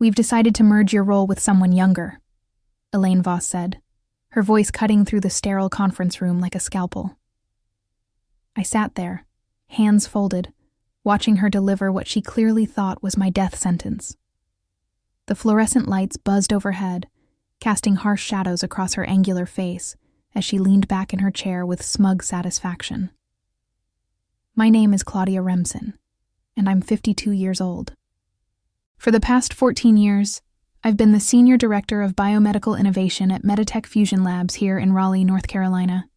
We've decided to merge your role with someone younger, Elaine Voss said, her voice cutting through the sterile conference room like a scalpel. I sat there, hands folded, watching her deliver what she clearly thought was my death sentence. The fluorescent lights buzzed overhead, casting harsh shadows across her angular face as she leaned back in her chair with smug satisfaction. My name is Claudia Remsen, and I'm 52 years old. For the past 14 years, I've been the Senior Director of Biomedical Innovation at Meditech Fusion Labs here in Raleigh, North Carolina.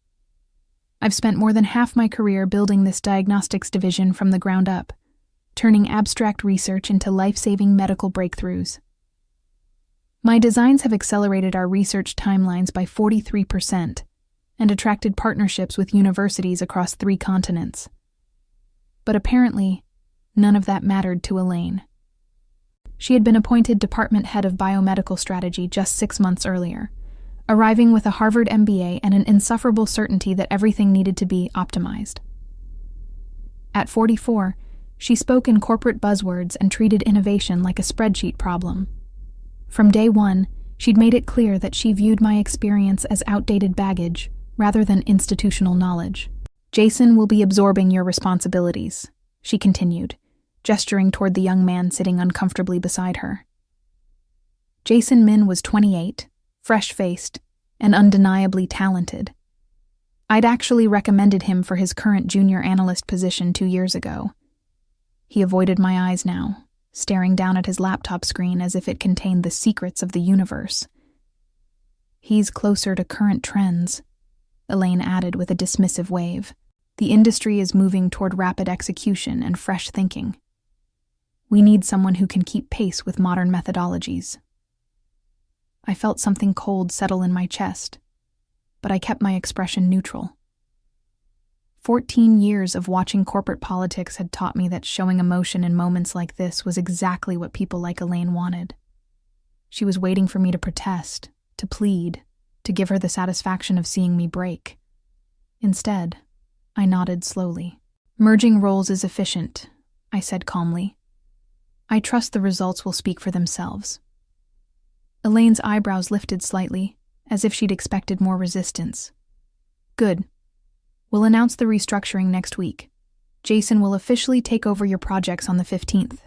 I've spent more than half my career building this diagnostics division from the ground up, turning abstract research into life-saving medical breakthroughs. My designs have accelerated our research timelines by 43% and attracted partnerships with universities across 3 continents. But apparently, none of that mattered to Elaine. She had been appointed department head of biomedical strategy just 6 months earlier, arriving with a Harvard MBA and an insufferable certainty that everything needed to be optimized. At 44, she spoke in corporate buzzwords and treated innovation like a spreadsheet problem. From day one, she'd made it clear that she viewed my experience as outdated baggage rather than institutional knowledge. Jason will be absorbing your responsibilities, she continued, gesturing toward the young man sitting uncomfortably beside her. Jason Min was 28, fresh-faced, and undeniably talented. I'd actually recommended him for his current junior analyst position 2 years ago. He avoided my eyes now, staring down at his laptop screen as if it contained the secrets of the universe. He's closer to current trends, Elaine added with a dismissive wave. The industry is moving toward rapid execution and fresh thinking. We need someone who can keep pace with modern methodologies. I felt something cold settle in my chest, but I kept my expression neutral. 14 years of watching corporate politics had taught me that showing emotion in moments like this was exactly what people like Elaine wanted. She was waiting for me to protest, to plead, to give her the satisfaction of seeing me break. Instead, I nodded slowly. Merging roles is efficient, I said calmly. I trust the results will speak for themselves. Elaine's eyebrows lifted slightly, as if she'd expected more resistance. Good. We'll announce the restructuring next week. Jason will officially take over your projects on the 15th.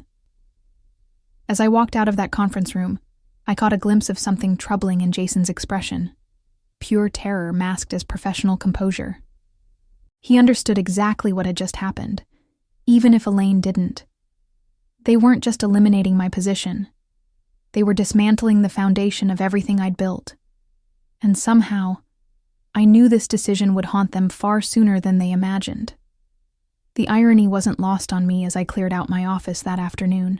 As I walked out of that conference room, I caught a glimpse of something troubling in Jason's expression. Pure terror masked as professional composure. He understood exactly what had just happened, even if Elaine didn't. They weren't just eliminating my position. They were dismantling the foundation of everything I'd built. And somehow, I knew this decision would haunt them far sooner than they imagined. The irony wasn't lost on me as I cleared out my office that afternoon.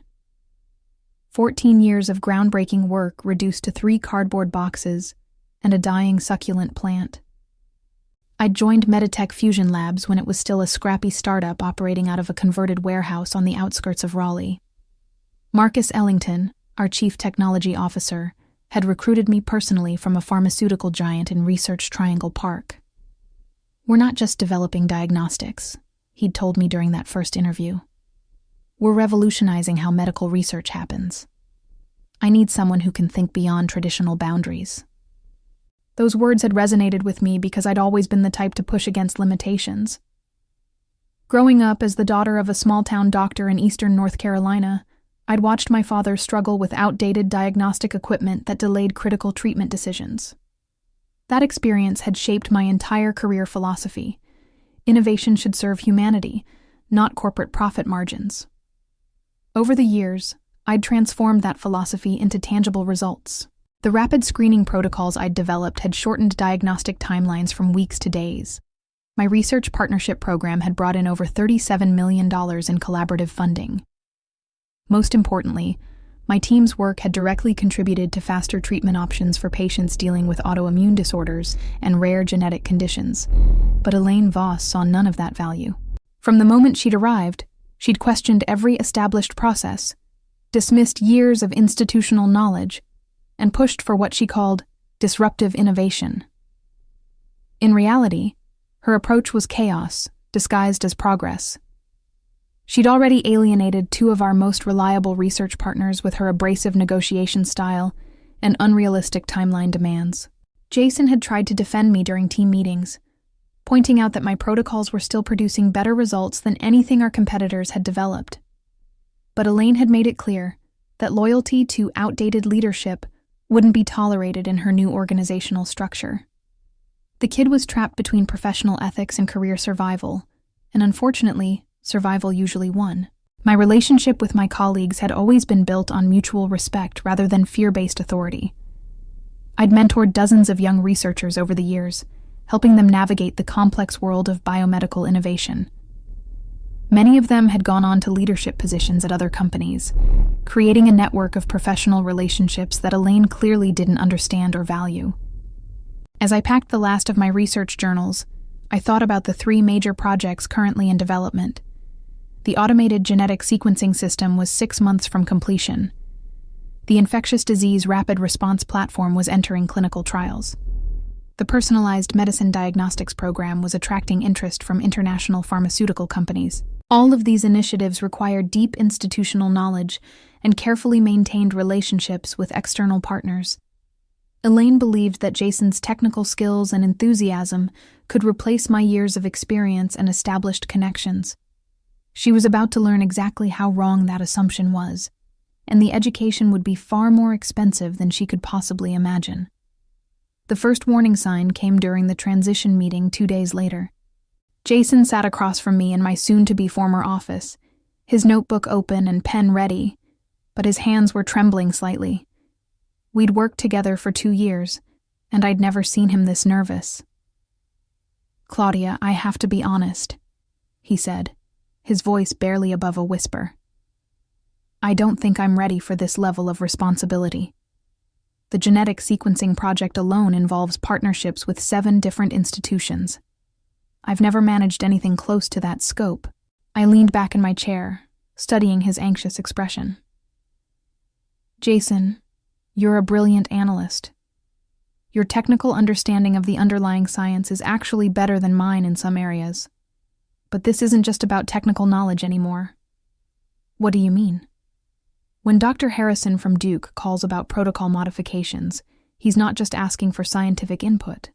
14 years of groundbreaking work reduced to 3 cardboard boxes and a dying succulent plant. I'd joined Meditech Fusion Labs when it was still a scrappy startup operating out of a converted warehouse on the outskirts of Raleigh. Marcus Ellington, our chief technology officer, had recruited me personally from a pharmaceutical giant in Research Triangle Park. We're not just developing diagnostics, he'd told me during that first interview. We're revolutionizing how medical research happens. I need someone who can think beyond traditional boundaries. Those words had resonated with me because I'd always been the type to push against limitations. Growing up as the daughter of a small-town doctor in eastern North Carolina, I'd watched my father struggle with outdated diagnostic equipment that delayed critical treatment decisions. That experience had shaped my entire career philosophy. Innovation should serve humanity, not corporate profit margins. Over the years, I'd transformed that philosophy into tangible results. The rapid screening protocols I'd developed had shortened diagnostic timelines from weeks to days. My research partnership program had brought in over $37 million in collaborative funding. Most importantly, my team's work had directly contributed to faster treatment options for patients dealing with autoimmune disorders and rare genetic conditions. But Elaine Voss saw none of that value. From the moment she'd arrived, she'd questioned every established process, dismissed years of institutional knowledge, and pushed for what she called disruptive innovation. In reality, her approach was chaos, disguised as progress. She'd already alienated two of our most reliable research partners with her abrasive negotiation style and unrealistic timeline demands. Jason had tried to defend me during team meetings, pointing out that my protocols were still producing better results than anything our competitors had developed. But Elaine had made it clear that loyalty to outdated leadership wouldn't be tolerated in her new organizational structure. The kid was trapped between professional ethics and career survival, and unfortunately, survival usually won. My relationship with my colleagues had always been built on mutual respect rather than fear-based authority. I'd mentored dozens of young researchers over the years, helping them navigate the complex world of biomedical innovation. Many of them had gone on to leadership positions at other companies, creating a network of professional relationships that Elaine clearly didn't understand or value. As I packed the last of my research journals, I thought about the 3 major projects currently in development. The automated genetic sequencing system was 6 months from completion. The infectious disease rapid response platform was entering clinical trials. The personalized medicine diagnostics program was attracting interest from international pharmaceutical companies. All of these initiatives required deep institutional knowledge and carefully maintained relationships with external partners. Elaine believed that Jason's technical skills and enthusiasm could replace my years of experience and established connections. She was about to learn exactly how wrong that assumption was, and the education would be far more expensive than she could possibly imagine. The first warning sign came during the transition meeting 2 days later. Jason sat across from me in my soon-to-be former office, his notebook open and pen ready, but his hands were trembling slightly. We'd worked together for 2 years, and I'd never seen him this nervous. "Claudia, I have to be honest," he said, his voice barely above a whisper. "I don't think I'm ready for this level of responsibility. The genetic sequencing project alone involves partnerships with 7 different institutions. I've never managed anything close to that scope." I leaned back in my chair, studying his anxious expression. "Jason, you're a brilliant analyst. Your technical understanding of the underlying science is actually better than mine in some areas. But this isn't just about technical knowledge anymore." "What do you mean?" "When Dr. Harrison from Duke calls about protocol modifications, he's not just asking for scientific input.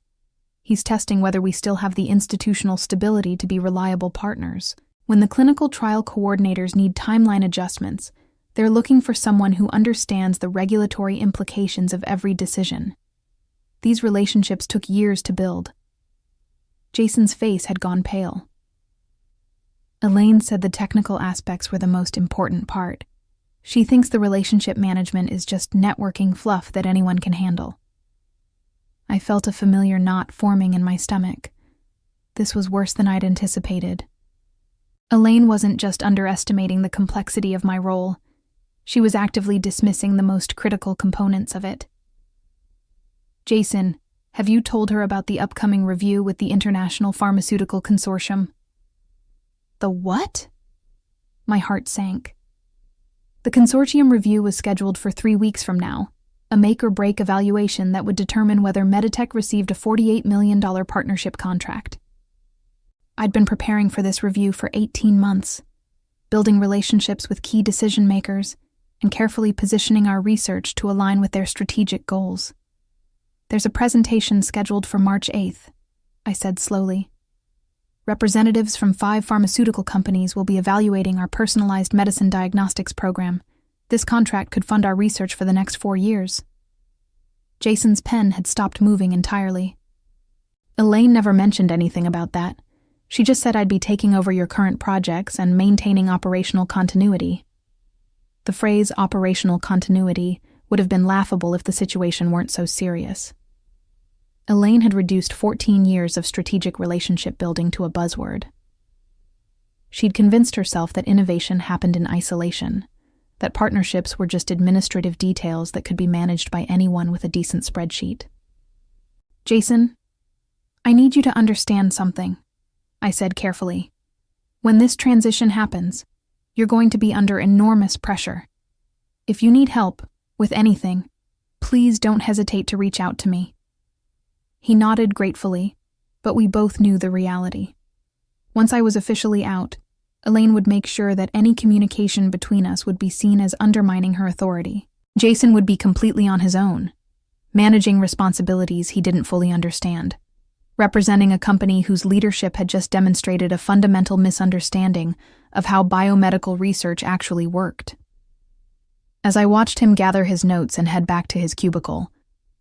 He's testing whether we still have the institutional stability to be reliable partners. When the clinical trial coordinators need timeline adjustments, they're looking for someone who understands the regulatory implications of every decision. These relationships took years to build." Jason's face had gone pale. "Elaine said the technical aspects were the most important part. She thinks the relationship management is just networking fluff that anyone can handle." I felt a familiar knot forming in my stomach. This was worse than I'd anticipated. Elaine wasn't just underestimating the complexity of my role. She was actively dismissing the most critical components of it. "Jason, have you told her about the upcoming review with the International Pharmaceutical Consortium?" "The what?" My heart sank. The consortium review was scheduled for 3 weeks from now, a make-or-break evaluation that would determine whether Meditech received a $48 million partnership contract. I'd been preparing for this review for 18 months, building relationships with key decision-makers and carefully positioning our research to align with their strategic goals. "There's a presentation scheduled for March 8th, I said slowly. "Representatives from 5 pharmaceutical companies will be evaluating our personalized medicine diagnostics program. This contract could fund our research for the next 4 years." Jason's pen had stopped moving entirely. "Elaine never mentioned anything about that. She just said I'd be taking over your current projects and maintaining operational continuity." The phrase operational continuity would have been laughable if the situation weren't so serious. Elaine had reduced 14 years of strategic relationship building to a buzzword. She'd convinced herself that innovation happened in isolation, that partnerships were just administrative details that could be managed by anyone with a decent spreadsheet. "Jason, I need you to understand something," I said carefully. "When this transition happens, you're going to be under enormous pressure. If you need help with anything, please don't hesitate to reach out to me." He nodded gratefully, but we both knew the reality. Once I was officially out, Elaine would make sure that any communication between us would be seen as undermining her authority. Jason would be completely on his own, managing responsibilities he didn't fully understand, representing a company whose leadership had just demonstrated a fundamental misunderstanding of how biomedical research actually worked. As I watched him gather his notes and head back to his cubicle,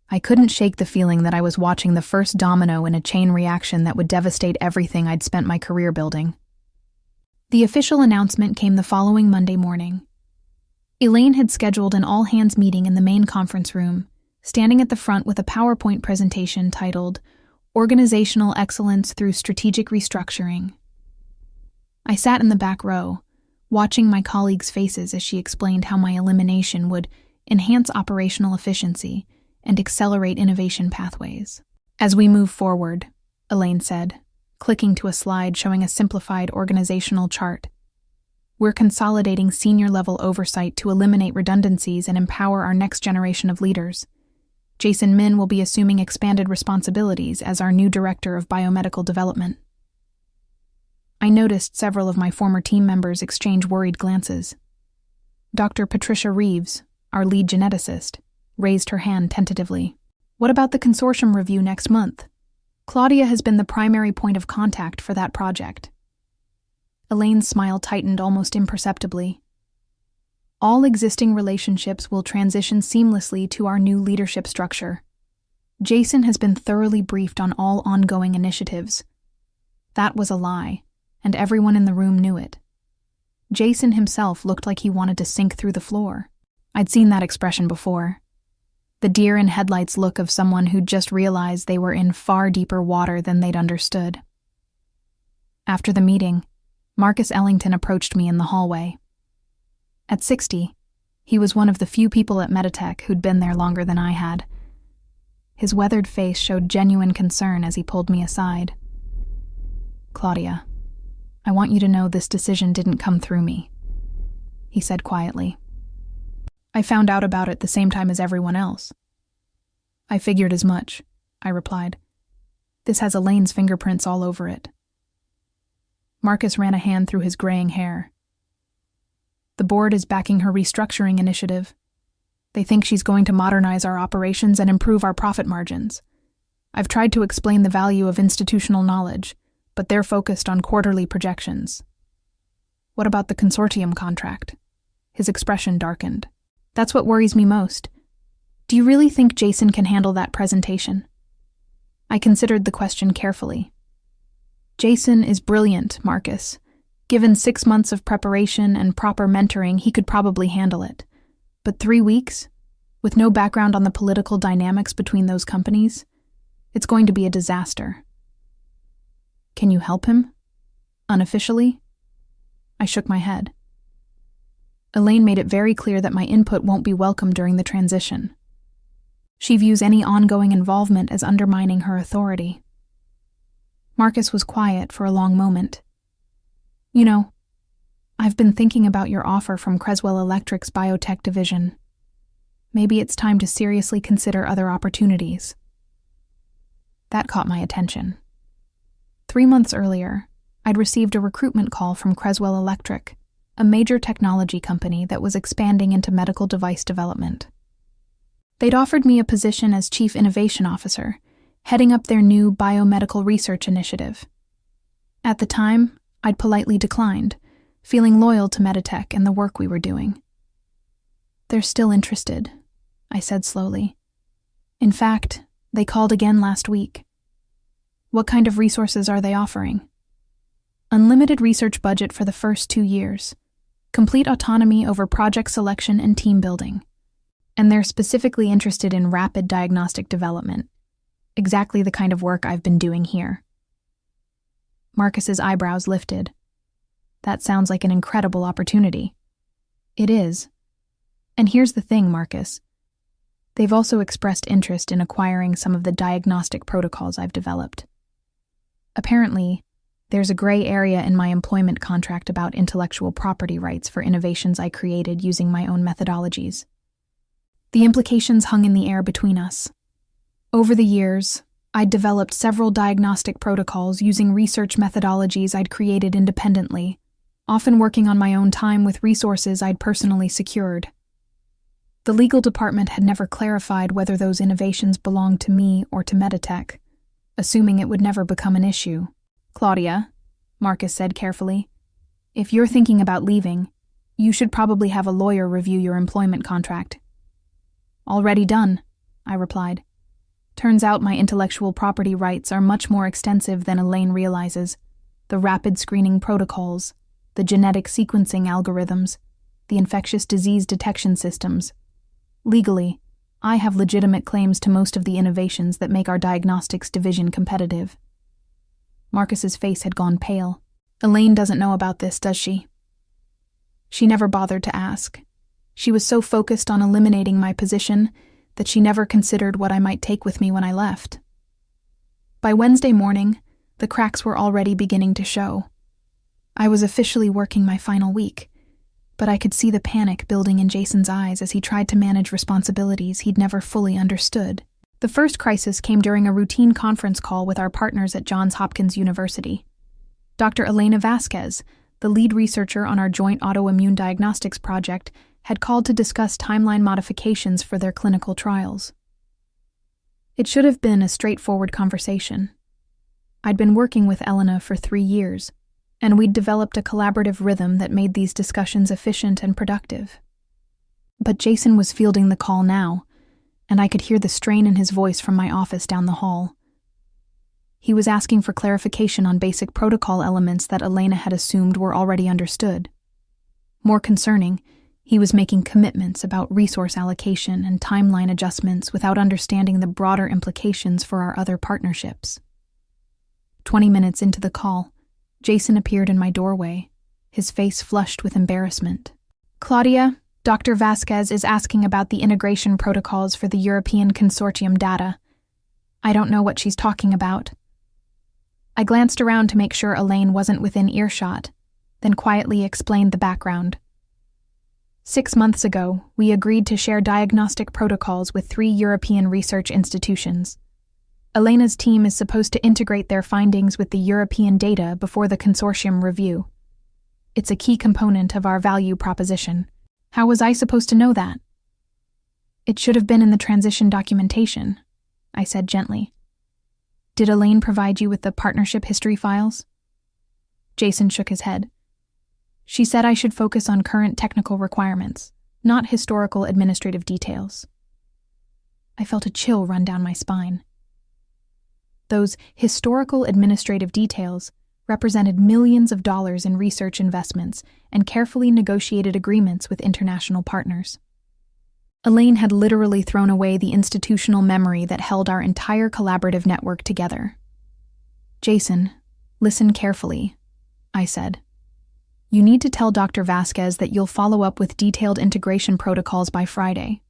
I couldn't shake the feeling that I was watching the first domino in a chain reaction that would devastate everything I'd spent my career building. The official announcement came the following Monday morning. Elaine had scheduled an all-hands meeting in the main conference room, standing at the front with a PowerPoint presentation titled Organizational Excellence Through Strategic Restructuring. I sat in the back row, watching my colleagues' faces as she explained how my elimination would enhance operational efficiency and accelerate innovation pathways. As we move forward, Elaine said, clicking to a slide showing a simplified organizational chart, we're consolidating senior-level oversight to eliminate redundancies and empower our next generation of leaders. Jason Min will be assuming expanded responsibilities as our new Director of Biomedical Development. I noticed several of my former team members exchange worried glances. Dr. Patricia Reeves, our lead geneticist, raised her hand tentatively. What about the consortium review next month? Claudia has been the primary point of contact for that project. Elaine's smile tightened almost imperceptibly. All existing relationships will transition seamlessly to our new leadership structure. Jason has been thoroughly briefed on all ongoing initiatives. That was a lie, and everyone in the room knew it. Jason himself looked like he wanted to sink through the floor. I'd seen that expression before. The deer-in-headlights look of someone who'd just realized they were in far deeper water than they'd understood. After the meeting, Marcus Ellington approached me in the hallway. At 60, he was one of the few people at Meditech who'd been there longer than I had. His weathered face showed genuine concern as he pulled me aside. Claudia, I want you to know this decision didn't come through me, he said quietly. I found out about it the same time as everyone else. I figured as much, I replied. This has Elaine's fingerprints all over it. Marcus ran a hand through his graying hair. The board is backing her restructuring initiative. They think she's going to modernize our operations and improve our profit margins. I've tried to explain the value of institutional knowledge, but they're focused on quarterly projections. What about the consortium contract? His expression darkened. That's what worries me most. Do you really think Jason can handle that presentation? I considered the question carefully. Jason is brilliant, Marcus. Given 6 months of preparation and proper mentoring, he could probably handle it. But 3 weeks? With no background on the political dynamics between those companies? It's going to be a disaster. Can you help him? Unofficially? I shook my head. Elaine made it very clear that my input won't be welcome during the transition. She views any ongoing involvement as undermining her authority. Marcus was quiet for a long moment. You know, I've been thinking about your offer from Creswell Electric's biotech division. Maybe it's time to seriously consider other opportunities. That caught my attention. 3 months earlier, I'd received a recruitment call from Creswell Electric, a major technology company that was expanding into medical device development. They'd offered me a position as Chief Innovation Officer, heading up their new biomedical research initiative. At the time, I'd politely declined, feeling loyal to Meditech and the work we were doing. They're still interested, I said slowly. In fact, they called again last week. What kind of resources are they offering? Unlimited research budget for the first 2 years. Complete autonomy over project selection and team building. And they're specifically interested in rapid diagnostic development. Exactly the kind of work I've been doing here. Marcus's eyebrows lifted. That sounds like an incredible opportunity. It is. And here's the thing, Marcus. They've also expressed interest in acquiring some of the diagnostic protocols I've developed. Apparently, there's a gray area in my employment contract about intellectual property rights for innovations I created using my own methodologies. The implications hung in the air between us. Over the years, I'd developed several diagnostic protocols using research methodologies I'd created independently, often working on my own time with resources I'd personally secured. The legal department had never clarified whether those innovations belonged to me or to Meditech, assuming it would never become an issue. "Claudia," Marcus said carefully, "if you're thinking about leaving, you should probably have a lawyer review your employment contract." "Already done," I replied. "Turns out my intellectual property rights are much more extensive than Elaine realizes. The rapid screening protocols, the genetic sequencing algorithms, the infectious disease detection systems. Legally, I have legitimate claims to most of the innovations that make our diagnostics division competitive." Marcus's face had gone pale. "Elaine doesn't know about this, does she?" She never bothered to ask. She was so focused on eliminating my position that she never considered what I might take with me when I left. By Wednesday morning, the cracks were already beginning to show. I was officially working my final week, but I could see the panic building in Jason's eyes as he tried to manage responsibilities he'd never fully understood. The first crisis came during a routine conference call with our partners at Johns Hopkins University. Dr. Elena Vasquez, the lead researcher on our joint autoimmune diagnostics project, had called to discuss timeline modifications for their clinical trials. It should have been a straightforward conversation. I'd been working with Elena for 3 years, and we'd developed a collaborative rhythm that made these discussions efficient and productive. But Jason was fielding the call now, and I could hear the strain in his voice from my office down the hall. He was asking for clarification on basic protocol elements that Elena had assumed were already understood. More concerning, he was making commitments about resource allocation and timeline adjustments without understanding the broader implications for our other partnerships. 20 minutes into the call, Jason appeared in my doorway, his face flushed with embarrassment. "Claudia, Dr. Vasquez is asking about the integration protocols for the European Consortium data. I don't know what she's talking about." I glanced around to make sure Elaine wasn't within earshot, then quietly explained the background. 6 months ago, we agreed to share diagnostic protocols with 3 European research institutions. Elena's team is supposed to integrate their findings with the European data before the consortium review. It's a key component of our value proposition. How was I supposed to know that? "It should have been in the transition documentation," I said gently. "Did Elaine provide you with the partnership history files?" Jason shook his head. "She said I should focus on current technical requirements, not historical administrative details." I felt a chill run down my spine. Those historical administrative details represented millions of dollars in research investments and carefully negotiated agreements with international partners. Elaine had literally thrown away the institutional memory that held our entire collaborative network together. "Jason, listen carefully," I said. "You need to tell Dr. Vasquez that you'll follow up with detailed integration protocols by Friday.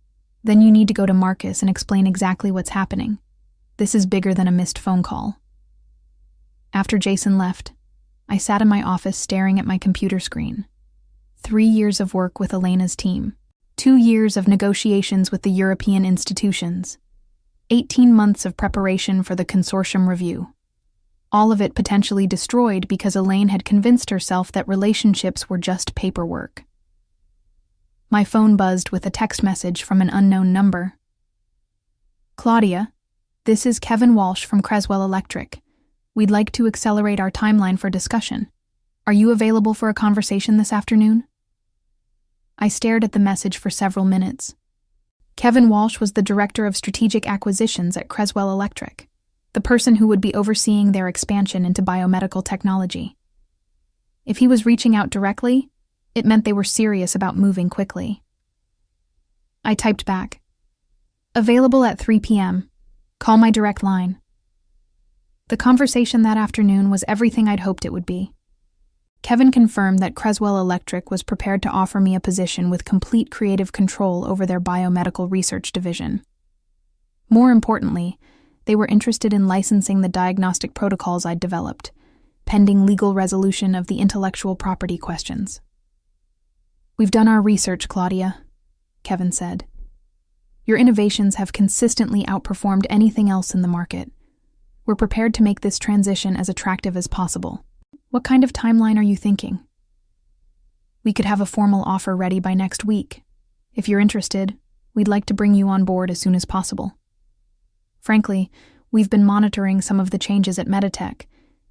Then you need to go to Marcus and explain exactly what's happening. This is bigger than a missed phone call." After Jason left, I sat in my office staring at my computer screen. 3 years of work with Elena's team, 2 years of negotiations with the European institutions, 18 months of preparation for the consortium review. All of it potentially destroyed because Elaine had convinced herself that relationships were just paperwork. My phone buzzed with a text message from an unknown number. "Claudia, this is Kevin Walsh from Creswell Electric. We'd like to accelerate our timeline for discussion. Are you available for a conversation this afternoon?" I stared at the message for several minutes. Kevin Walsh was the Director of Strategic Acquisitions at Creswell Electric, the person who would be overseeing their expansion into biomedical technology. If he was reaching out directly, it meant they were serious about moving quickly. I typed back, "Available at 3 p.m. Call my direct line." The conversation that afternoon was everything I'd hoped it would be. Kevin confirmed that Creswell Electric was prepared to offer me a position with complete creative control over their biomedical research division. More importantly, they were interested in licensing the diagnostic protocols I'd developed, pending legal resolution of the intellectual property questions. "We've done our research, Claudia," Kevin said. "Your innovations have consistently outperformed anything else in the market. We're prepared to make this transition as attractive as possible. What kind of timeline are you thinking?" We could have a formal offer ready by next week. If you're interested, we'd like to bring you on board as soon as possible. Frankly, we've been monitoring some of the changes at Meditech,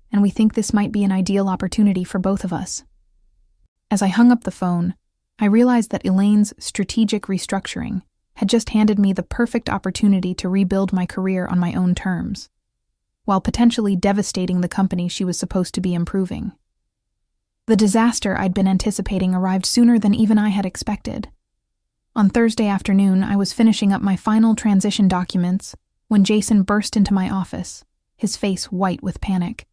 and we think this might be an ideal opportunity for both of us. As I hung up the phone, I realized that Elaine's strategic restructuring had just handed me the perfect opportunity to rebuild my career on my own terms, while potentially devastating the company she was supposed to be improving. The disaster I'd been anticipating arrived sooner than even I had expected. On Thursday afternoon, I was finishing up my final transition documents when Jason burst into my office, his face white with panic.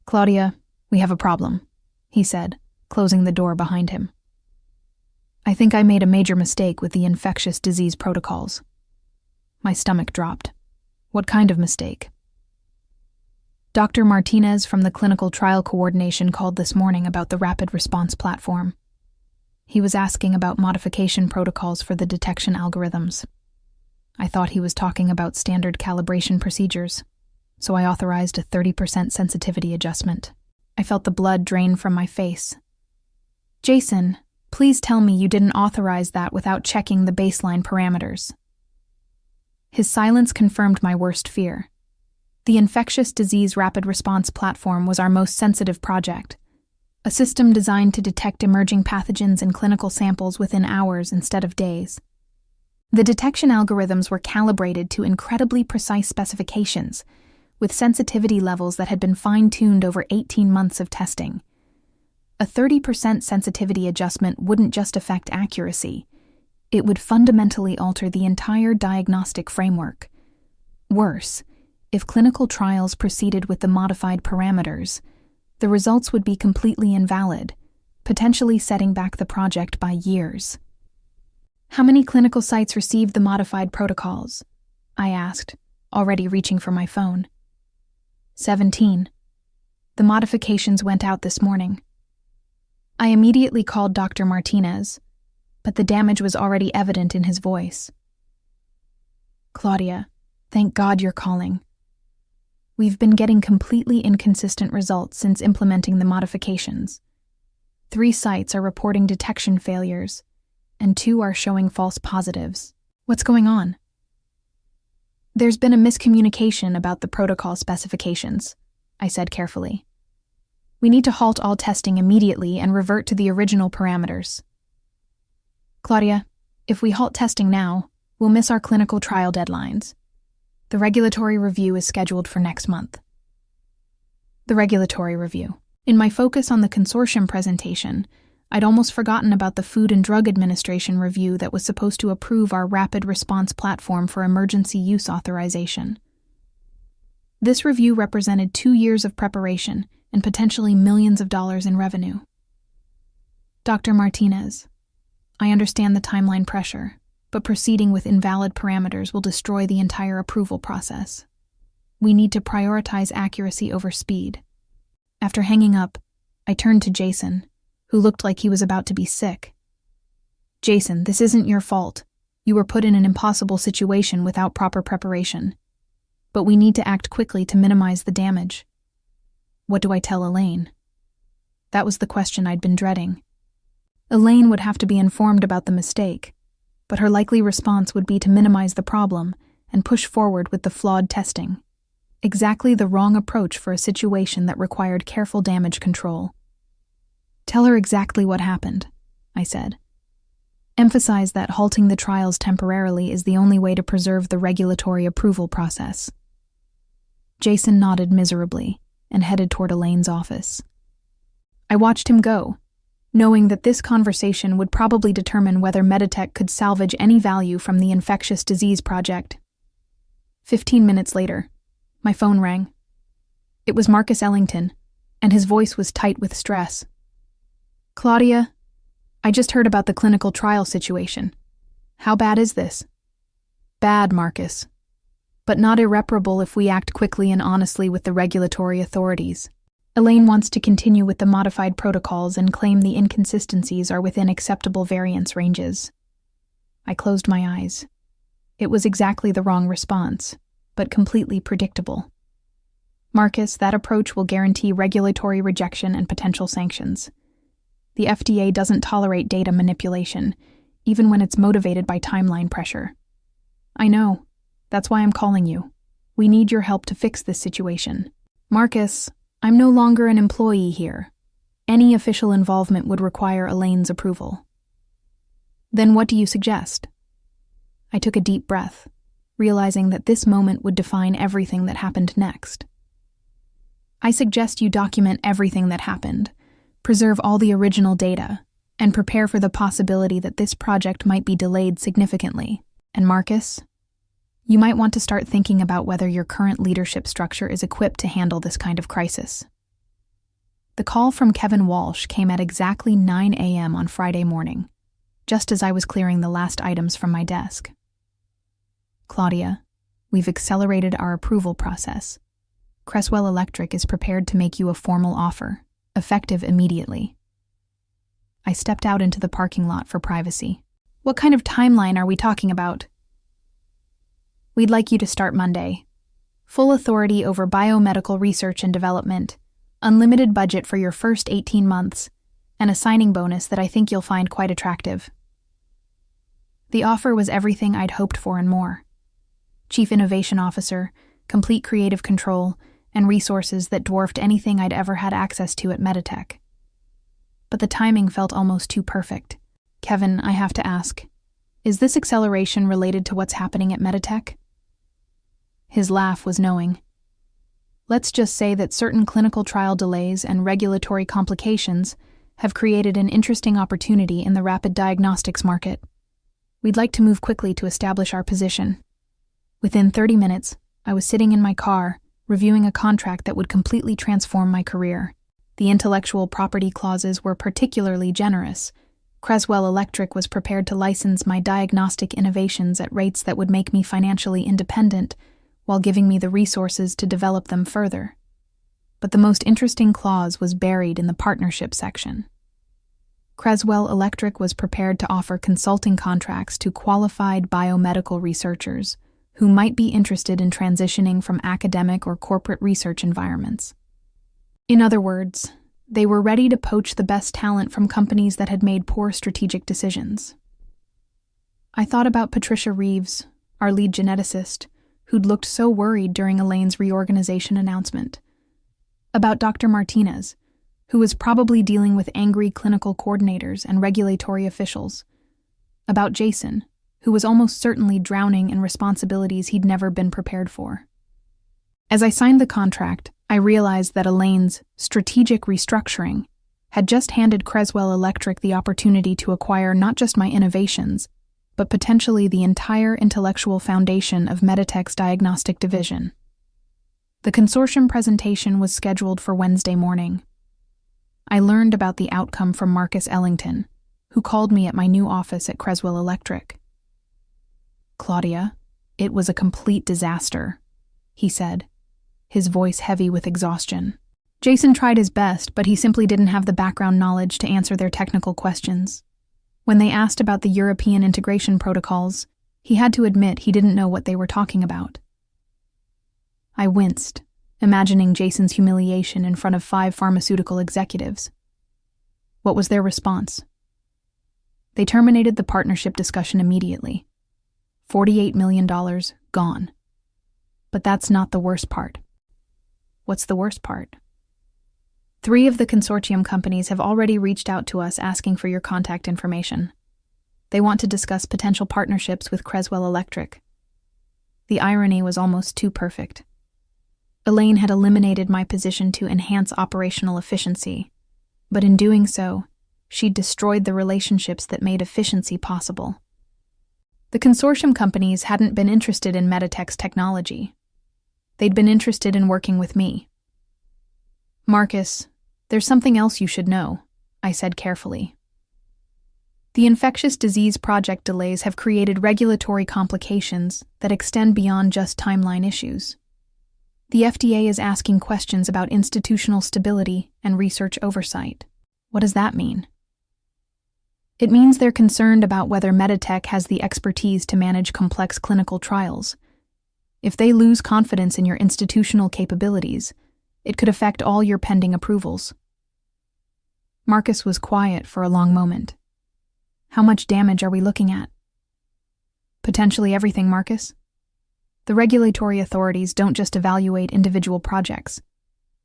"Claudia, we have a problem," he said, closing the door behind him. "I think I made a major mistake with the infectious disease protocols." My stomach dropped. What kind of mistake? Dr. Martinez from the Clinical Trial Coordination called this morning about the rapid response platform. He was asking about modification protocols for the detection algorithms. I thought he was talking about standard calibration procedures, so I authorized a 30% sensitivity adjustment. I felt the blood drain from my face. "Jason, please tell me you didn't authorize that without checking the baseline parameters." His silence confirmed my worst fear. The infectious disease rapid response platform was our most sensitive project, a system designed to detect emerging pathogens in clinical samples within hours instead of days. The detection algorithms were calibrated to incredibly precise specifications, with sensitivity levels that had been fine-tuned over 18 months of testing. A 30% sensitivity adjustment wouldn't just affect accuracy, it would fundamentally alter the entire diagnostic framework. Worse, if clinical trials proceeded with the modified parameters, the results would be completely invalid, potentially setting back the project by years. "How many clinical sites received the modified protocols?" I asked, already reaching for my phone. 17. The modifications went out this morning. I immediately called Dr. Martinez, but the damage was already evident in his voice. "Claudia, thank God you're calling. We've been getting completely inconsistent results since implementing the modifications. 3 sites are reporting detection failures, and 2 are showing false positives. What's going on?" "There's been a miscommunication about the protocol specifications," I said carefully. "We need to halt all testing immediately and revert to the original parameters." "Claudia, if we halt testing now, we'll miss our clinical trial deadlines. The regulatory review is scheduled for next month." The regulatory review. In my focus on the consortium presentation, I'd almost forgotten about the Food and Drug Administration review that was supposed to approve our rapid response platform for emergency use authorization. This review represented 2 years of preparation and potentially millions of dollars in revenue. "Dr. Martinez, I understand the timeline pressure, but proceeding with invalid parameters will destroy the entire approval process. We need to prioritize accuracy over speed." After hanging up, I turned to Jason, who looked like he was about to be sick. "Jason, this isn't your fault. You were put in an impossible situation without proper preparation. But we need to act quickly to minimize the damage." What do I tell Elaine? That was the question I'd been dreading. Elaine would have to be informed about the mistake, but her likely response would be to minimize the problem and push forward with the flawed testing. Exactly the wrong approach for a situation that required careful damage control. "Tell her exactly what happened," I said. "Emphasize that halting the trials temporarily is the only way to preserve the regulatory approval process." Jason nodded miserably and headed toward Elaine's office. I watched him go, knowing that this conversation would probably determine whether Meditech could salvage any value from the infectious disease project. 15 minutes later, my phone rang. It was Marcus Ellington, and his voice was tight with stress. "Claudia, I just heard about the clinical trial situation. How bad is this?" "Bad, Marcus, but not irreparable if we act quickly and honestly with the regulatory authorities. Elaine wants to continue with the modified protocols and claim the inconsistencies are within acceptable variance ranges." I closed my eyes. It was exactly the wrong response, but completely predictable. "Marcus, that approach will guarantee regulatory rejection and potential sanctions. The FDA doesn't tolerate data manipulation, even when it's motivated by timeline pressure. I know. That's why I'm calling you. We need your help to fix this situation. Marcus, I'm no longer an employee here. Any official involvement would require Elaine's approval. Then what do you suggest? I took a deep breath, realizing that this moment would define everything that happened next. I suggest you document everything that happened, preserve all the original data, and prepare for the possibility that this project might be delayed significantly. And Marcus, you might want to start thinking about whether your current leadership structure is equipped to handle this kind of crisis. The call from Kevin Walsh came at exactly 9 a.m. on Friday morning, just as I was clearing the last items from my desk. Claudia, we've accelerated our approval process. Creswell Electric is prepared to make you a formal offer, effective immediately. I stepped out into the parking lot for privacy. What kind of timeline are we talking about? We'd like you to start Monday. Full authority over biomedical research and development, unlimited budget for your first 18 months, and a signing bonus that I think you'll find quite attractive. The offer was everything I'd hoped for and more. Chief Innovation Officer, complete creative control, and resources that dwarfed anything I'd ever had access to at Meditech. But the timing felt almost too perfect. Kevin, I have to ask, is this acceleration related to what's happening at Meditech? His laugh was knowing. Let's just say that certain clinical trial delays and regulatory complications have created an interesting opportunity in the rapid diagnostics market. We'd like to move quickly to establish our position. Within 30 minutes, I was sitting in my car, reviewing a contract that would completely transform my career. The intellectual property clauses were particularly generous. Creswell Electric was prepared to license my diagnostic innovations at rates that would make me financially independent, while giving me the resources to develop them further. But the most interesting clause was buried in the partnership section. Creswell Electric was prepared to offer consulting contracts to qualified biomedical researchers who might be interested in transitioning from academic or corporate research environments. In other words, they were ready to poach the best talent from companies that had made poor strategic decisions. I thought about Patricia Reeves, our lead geneticist, who'd looked so worried during Elaine's reorganization announcement. About Dr. Martinez, who was probably dealing with angry clinical coordinators and regulatory officials. About Jason, who was almost certainly drowning in responsibilities he'd never been prepared for. As I signed the contract, I realized that Elaine's strategic restructuring had just handed Creswell Electric the opportunity to acquire not just my innovations, but potentially the entire intellectual foundation of Meditech's diagnostic division. The consortium presentation was scheduled for Wednesday morning. I learned about the outcome from Marcus Ellington, who called me at my new office at Creswell Electric. Claudia, it was a complete disaster, he said, his voice heavy with exhaustion. Jason tried his best, but he simply didn't have the background knowledge to answer their technical questions. When they asked about the European integration protocols, he had to admit he didn't know what they were talking about. I winced, imagining Jason's humiliation in front of 5 pharmaceutical executives. What was their response? They terminated the partnership discussion immediately. $48 million gone. But that's not the worst part. What's the worst part? 3 of the consortium companies have already reached out to us asking for your contact information. They want to discuss potential partnerships with Creswell Electric. The irony was almost too perfect. Elaine had eliminated my position to enhance operational efficiency, but in doing so, she'd destroyed the relationships that made efficiency possible. The consortium companies hadn't been interested in Meditech's technology. They'd been interested in working with me. Marcus, there's something else you should know, I said carefully. The infectious disease project delays have created regulatory complications that extend beyond just timeline issues. The FDA is asking questions about institutional stability and research oversight. What does that mean? It means they're concerned about whether Meditech has the expertise to manage complex clinical trials. If they lose confidence in your institutional capabilities, it could affect all your pending approvals. Marcus was quiet for a long moment. How much damage are we looking at? Potentially everything, Marcus. The regulatory authorities don't just evaluate individual projects.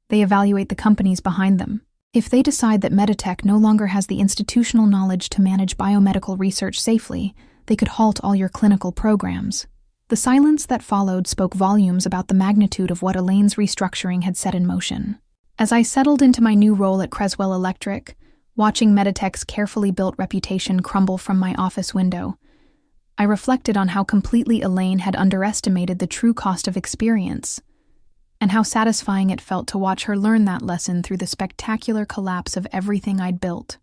They evaluate the companies behind them. If they decide that Meditech no longer has the institutional knowledge to manage biomedical research safely, they could halt all your clinical programs. The silence that followed spoke volumes about the magnitude of what Elaine's restructuring had set in motion. As I settled into my new role at Creswell Electric, watching Meditech's carefully built reputation crumble from my office window, I reflected on how completely Elaine had underestimated the true cost of experience, and how satisfying it felt to watch her learn that lesson through the spectacular collapse of everything I'd built.